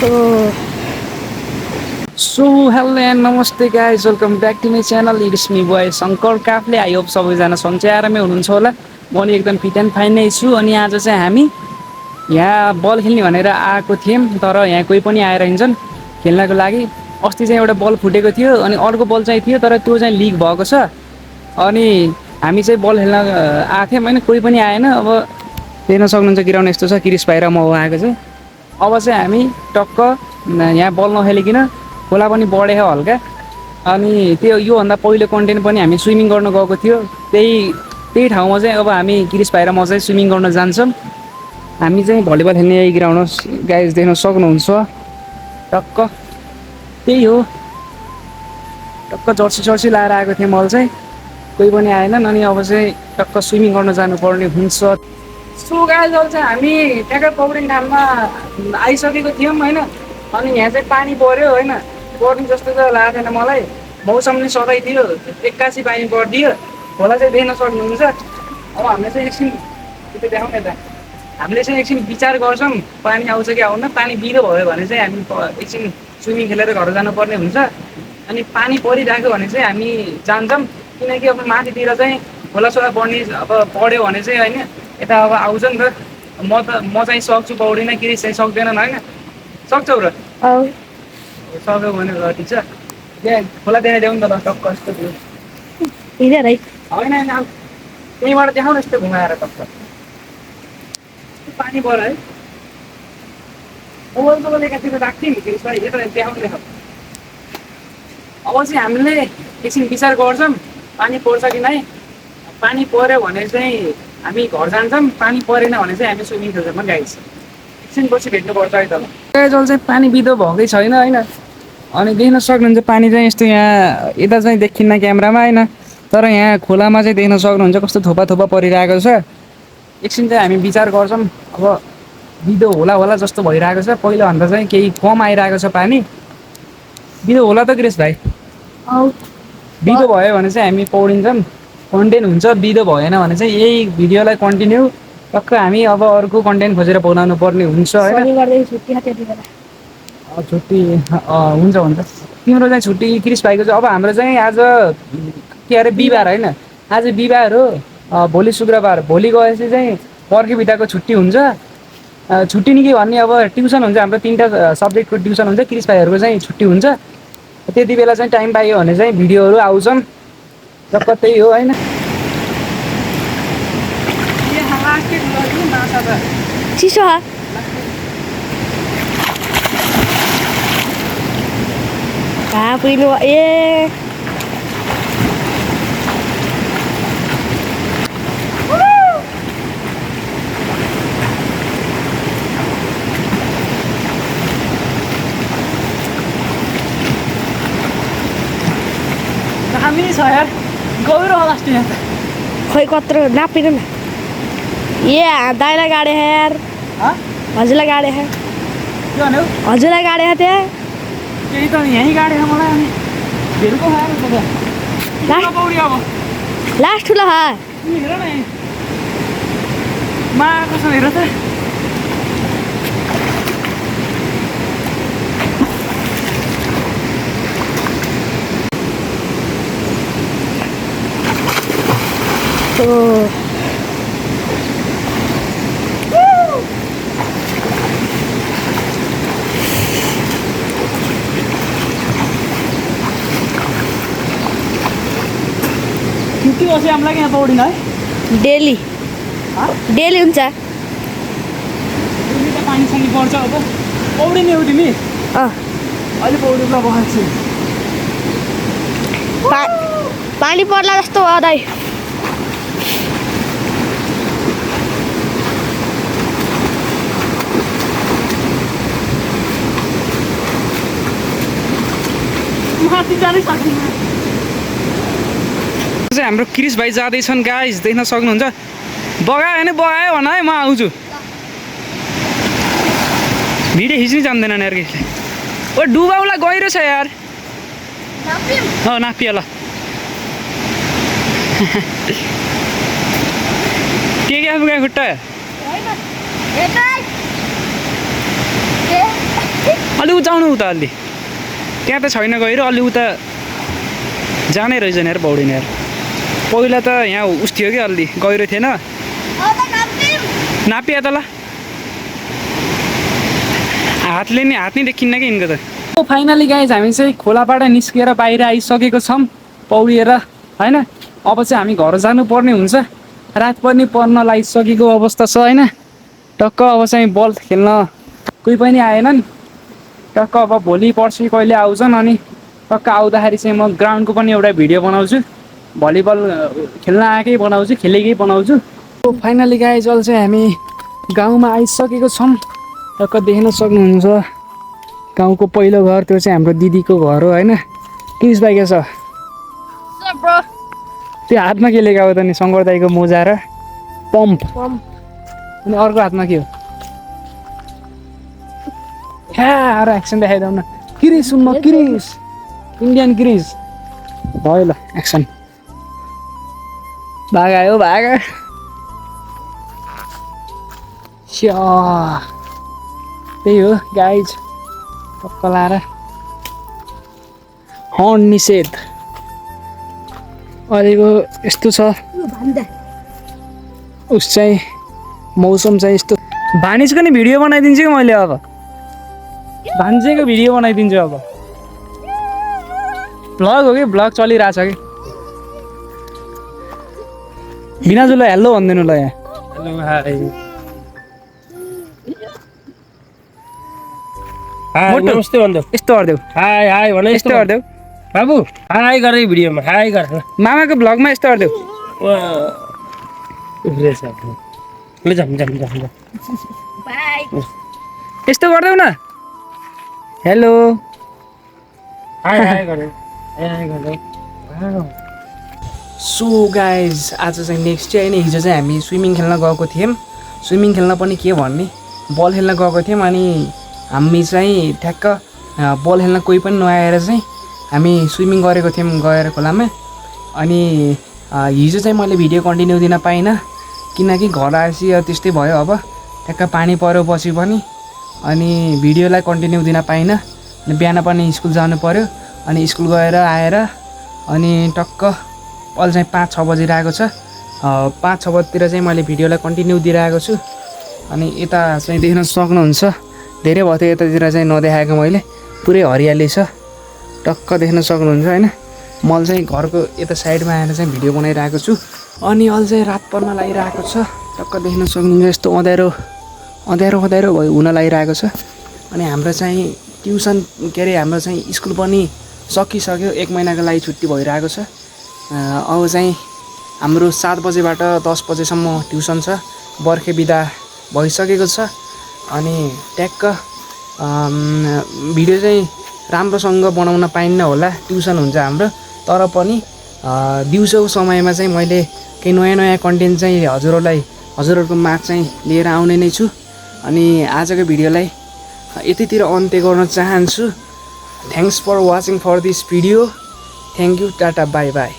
So hello and नमस्ते guys welcome back to my channel it's me बोय Shankar Kafle. I hope सबैजना सन्चै आरामै हुनुहुन्छ होला। म पनि एकदम फिट एन्ड फाइन नै छु। अनि आज चाहिँ हामी यहाँ बल खेल्ने भनेर आएको थियौँ, तर यहाँ कोही पनि आएर हिँड्छन् खेल्नको लागि। अस्ति चाहिँ एउटा बल फुटेको थियो अनि अर्को बल चाहिँ थियो, तर त्यो चाहिँ लिक भएको छ। अनि हामी चाहिँ बल खेल्न आएको थियौँ होइन, कोही पनि आएन। अब देख्न सक्नुहुन्छ ग्राउन्ड यस्तो छ, क्रिस भाइ र म आएको चाहिँ। अब चाहिँ हामी टक्क यहाँ बल नखेलिकन खोला पनि बढेको हल्का। अनि त्यो योभन्दा पहिलो कन्टेन्ट पनि हामी स्विमिङ गर्न गएको थियो। त्यही ठाउँमा चाहिँ अब हामी क्रिस भाइ र म चाहिँ स्विमिङ गर्न जान्छौँ। हामी चाहिँ भलिबल खेल्ने यही ग्राउन्ड हो गाइज, देख्न सक्नुहुन्छ। टक्क त्यही हो, टक्क जर्सी लाएर आएको थिएँ मैले चाहिँ, कोही पनि आएनन्। अनि अब चाहिँ टक्क स्विमिङ गर्न जानुपर्ने हुन्छ। सो गाइज अब चाहिँ हामी ट्याक्कै पौडिङ ठाउँमा आइसकेको थियौँ होइन। अनि यहाँ चाहिँ पानी पऱ्यो होइन, पर्ने जस्तो त लागेको थिएन मलाई। मौसम नै सधैँ थियो, 81 पानी परिदियो। खोला चाहिँ देख्न सक्नुहुन्छ। अब हामीले चाहिँ एकछिन त्यो देखाउँ यता, हामीले चाहिँ एकछिन विचार गर्छौँ पानी आउँछ कि आउन। पानी बिरो भयो भने चाहिँ हामी एकछिन स्विमिङ खेलेर घर जानुपर्ने हुन्छ। अनि पानी परिरहेको भने चाहिँ हामी जान्छौँ, किनकि अब माथितिर चाहिँ खोलासोला बढ्ने अब बढ्यो भने चाहिँ होइन यता अब आउँछ नि त। म चाहिँ सक्छु पौडिन, क्रिस चाहिँ सक्दैनन् होइन। सक्छौ र? सक्यो भने ल ठिक छ। त्यहाँ खोला देखाइदेऊ नि त ल, टक्क यस्तो थियो होइन। अब त्यहीँबाट देखाउन यस्तो घुमाएर टक्क पानी पऱ्यो है। मोबाइल तपाईँले एकातिर राख्थ्यो नि क्रिस भाइ, यता देखाउनु। अब चाहिँ हामीले एकछिन विचार गर्छौँ पानी पर्छ कि नै। पानी पऱ्यो भने चाहिँ हामी घर जान्छौँ, पानी परेन भने चाहिँ हामी स्विमिङ खेल्छौँ गाइस। एकछिनपछि भेट्नुपर्छ है त। जल चाहिँ पानी बिदो भएकै छैन होइन। अनि देख्न सक्नुहुन्छ पानी चाहिँ यस्तो यहाँ यता चाहिँ देखिन्न क्यामेरामा होइन, तर यहाँ खोलामा चाहिँ देख्न सक्नुहुन्छ कस्तो थोपा थोपा परिरहेको छ। एकछिन चाहिँ हामी विचार गर्छौँ, अब बिदो होला जस्तो भइरहेको छ। पहिलाभन्दा चाहिँ केही कम आइरहेको छ पानी। बिदो होला त क्रिस भाइ? बिदो भयो भने चाहिँ हामी पौडिन्छौँ, कन्टेन्ट हुन्छ। बिदो भएन भने चाहिँ यही भिडियोलाई कन्टिन्यू टक्क हामी अब अर्को कन्टेन्ट खोजेर बनाउनु पर्ने हुन्छ होइन। छुट्टी हुन्छ। तिम्रो चाहिँ छुट्टी, क्रिस भाइको चाहिँ। अब हाम्रो चाहिँ आज के अरे बिहिबार होइन, आज बिहिबार हो, भोलि शुक्रबार। भोलि गएपछि चाहिँ पर्खी बिदाको छुट्टी हुन्छ। छुट्टी नि के भन्ने, अब ट्युसन हुन्छ हाम्रो, 3टा सब्जेक्टको ट्युसन हुन्छ। क्रिस भाइहरूको चाहिँ छुट्टी हुन्छ। त्यति बेला चाहिँ टाइम पाइयो भने चाहिँ भिडियोहरू आउँछन्। टक्क त्यही हो होइन। चिसो पुग्नु ए हामी छ यार, गहिरो होला जस्तो यहाँ। खोइ कत्रो नापिनु न। ए दाइलाई गाडे है यार, हजुरलाई गाडे है। के भन्यो? हजुरलाई गाडे है त्यहाँ। त्यही त यहीँ गाडे छ मलाई। अनि भेलको खाएर पौडी अब लास्ट ठुलो हा हेर न मा कसो हेर त। छुट्टी बसी हामीलाई यहाँ पौडिन है डेली हुन्छ। पानीसँग पर्छ अब पौडिने हो तिमी? अहिले पौडिँदा बसेको छु। पानी पर्ला जस्तो हो दाइ। माथि जानै सक्दिनँ। हाम्रो क्रिस भाइ जाँदैछन् गाइस, देख्न सक्नुहुन्छ। बगायो भने बगायो भन है, म आउँछु। भिडियो खिच्नै जान्दैनन् यार केहीले। ओ डुबाउला गहिरो छ यार। नापियो ल। के आफू गए खुट्टा अलि जाउनु उता अलि त्यहाँ त छैन गएर अलि उता जानै रहेछ नि यार पौडिन यार पहिला त यहाँ उस थियो कि अलि गहिरो थिएन नापिया त ल हातले नि हात नै देखिन्न कि यिनको त फाइनली गाइज हामी चाहिँ खोलाबाट निस्किएर बाहिर आइसकेको छौँ पौडिएर होइन अब चाहिँ हामी घर जानुपर्ने हुन्छ रात पनि पर्न लागिसकेको अवस्था छ होइन टक्क अब चाहिँ बल खेल्न कोही पनि आएनन् टक्क अब भोलि पर्सि कहिले आउँछन् अनि टक्क आउँदाखेरि चाहिँ म ग्राउन्डको पनि एउटा भिडियो बनाउँछु भलिबल खेल्न आएकै बनाउँछु खेलेकै बनाउँछु फाइनली गाइज अहिले चाहिँ हामी गाउँमा आइसकेको छौँ टक्क देख्न सक्नुहुन्छ गाउँको पहिलो घर त्यो चाहिँ हाम्रो दिदीको घर हो होइन किस भाइ के छ त्यो हातमा के लिएको हो त नि शङ्कर दाईको मोजा र पम्प अनि अर्को हातमा के हो अरू एक्सन देखाइदेऊ न क्रिस सुनमा क्रिस इन्डियन क्रिस भयो ल एक्सन भाग आयो भाग त्यही हो गाइज टक्क लाएर हर्न निषेध अहिलेको यस्तो छ उस चाहिँ मौसम चाहिँ यस्तो भानिजको नि भिडियो बनाइदिन्छु कि मैले अब भान्जेको भिडियो बनाइदिन्छु अब भ्लग हो कि भ्लग चलिरहेछ कि बिनाजुलाई हेलो भनिदिनु ल यहाँ नमस्ते भनिदेऊ यस्तो गरिदेऊ हाई हाई भने यस्तो गरिदेऊ बाबु हाई गरे भिडियोमा हाई गर मामाको भ्लगमा यस्तो गरिदेऊ ल जाम जाम जाम यस्तो गरिदेऊ न हेलो हाई हाई गरे हाई गरे सो गाइज आज चाहिँ नेक्स्ट चाहिँ होइन हिजो चाहिँ हामी स्विमिङ खेल्न गएको थियौँ स्विमिङ खेल्न पनि के भन्ने बल खेल्न गएको थियौँ अनि हामी चाहिँ ठ्याक्क बल खेल्न कोही पनि नआएर चाहिँ हामी स्विमिङ गरेको थियौँ गएर खोलामा अनि हिजो चाहिँ मैले भिडियो कन्टिन्यू दिन पाइनँ किनकि घर आएपछि त्यस्तै भयो अब ठ्याक्क पानी पऱ्यो पछि पनि अनि भिडियोलाई कन्टिन्यू दिन पाइनँ बिहान पनि स्कुल जानु पऱ्यो अनि स्कुल गएर आएर अनि टक्क अहिले चाहिँ 5-6 बजिरहेको छ 5-6 बजीतिर चाहिँ मैले भिडियोलाई कन्टिन्यू दिइरहेको छु अनि यता चाहिँ देख्न सक्नुहुन्छ धेरै भयो थियो यतातिर चाहिँ नदेखाएको मैले पुरै हरियाली छ टक्क देख्न सक्नुहुन्छ होइन मैले चाहिँ घरको यता साइडमा आएर चाहिँ भिडियो बनाइरहेको छु अनि अहिले चाहिँ रात पर्न लागिरहेको छ टक्क देख्न सक्नुहुन्छ यस्तो अँध्यारो अँध्यारो अँध्यारो भयो हुन लागिरहेको छ अनि हाम्रो चाहिँ ट्युसन के अरे हाम्रो चाहिँ स्कुल पनि सकिसक्यो 1 महिनाको लागि छुट्टी भइरहेको छ अब चाहिँ हाम्रो 7 बजेबाट 10 बजेसम्म ट्युसन छ बर्खे बिदा भइसकेको छ अनि ट्याक्क भिडियो चाहिँ राम्रोसँग बनाउन पाइन्न होला ट्युसन हुन्छ हाम्रो तर पनि दिउँसोको समयमा चाहिँ मैले केही नयाँ नयाँ कन्टेन्ट चाहिँ हजुरहरूको माझ चाहिँ लिएर आउने नै छु अनि आजको भिडियोलाई यतितिर अन्त्य गर्न चाहन्छु thanks for watching for this video thank you tata bye by